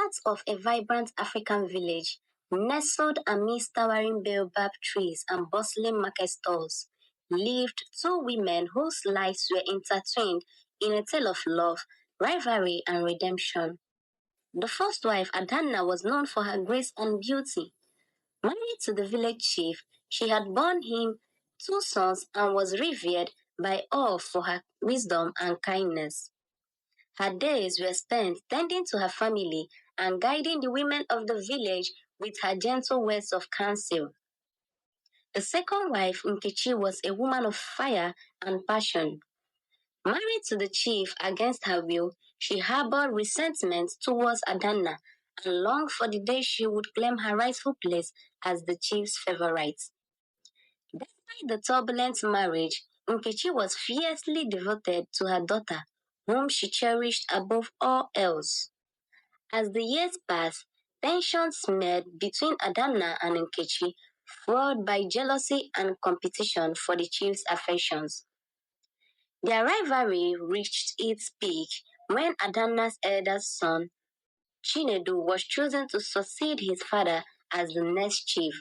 heart of a vibrant African village, nestled amidst towering baobab trees and bustling market stalls, lived two women whose lives were intertwined in a tale of love, rivalry, and redemption. The first wife, Adanna, was known for her grace and beauty. Married to the village chief, she had borne him two sons and was revered by all for her wisdom and kindness. Her days were spent tending to her family and guiding the women of the village with her gentle words of counsel. The second wife, Nkechi, was a woman of fire and passion. Married to the chief against her will, she harbored resentment towards Adanna and longed for the day she would claim her rightful place as the chief's favorite. Despite the turbulent marriage, Nkechi was fiercely devoted to her daughter, whom she cherished above all else. As the years passed, tensions smeared between Adanna and Nkechi, fueled by jealousy and competition for the chief's affections. Their rivalry reached its peak when Adanna's eldest son, Chinedu, was chosen to succeed his father as the next chief,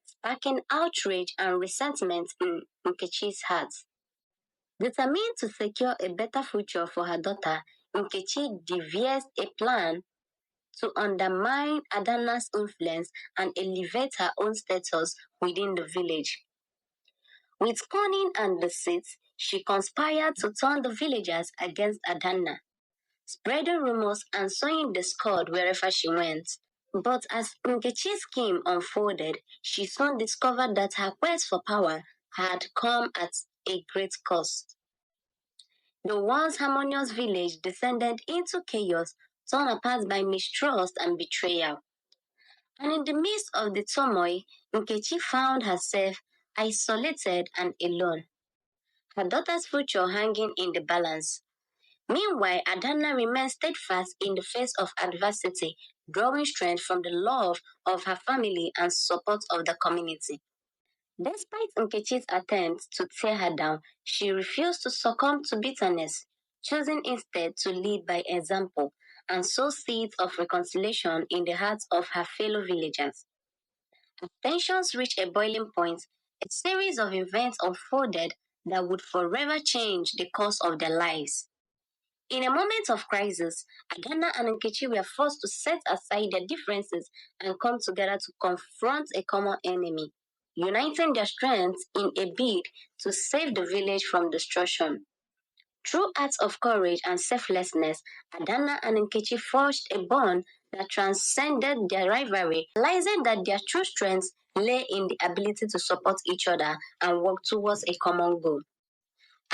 sparking outrage and resentment in Nkechi's heart. Determined to secure a better future for her daughter, Nkechi devised a plan to undermine Adanna's influence and elevate her own status within the village. With cunning and deceit, she conspired to turn the villagers against Adanna, spreading rumors and sowing discord wherever she went. But as Nkechi's scheme unfolded, she soon discovered that her quest for power had come at a great cost. The once harmonious village descended into chaos, torn apart by mistrust and betrayal. And in the midst of the turmoil, Nkechi found herself isolated and alone, her daughter's future hanging in the balance. Meanwhile, Adanna remained steadfast in the face of adversity, drawing strength from the love of her family and support of the community. Despite Nkechi's attempts to tear her down, she refused to succumb to bitterness, choosing instead to lead by example and sow seeds of reconciliation in the hearts of her fellow villagers. As tensions reached a boiling point, a series of events unfolded that would forever change the course of their lives. In a moment of crisis, Adanna and Nkechi were forced to set aside their differences and come together to confront a common enemy, uniting their strengths in a bid to save the village from destruction. Through acts of courage and selflessness, Adanna and Nkechi forged a bond that transcended their rivalry, realizing that their true strengths lay in the ability to support each other and work towards a common goal.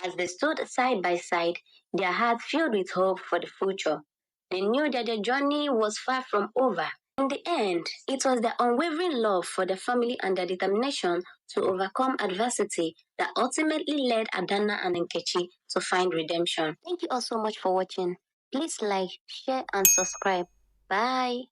As they stood side by side, their hearts filled with hope for the future, they knew that their journey was far from over. In the end, it was their unwavering love for their family and their determination to overcome adversity that ultimately led Adanna and Nkechi to find redemption. Thank you all so much for watching. Please like, share, and subscribe. Bye.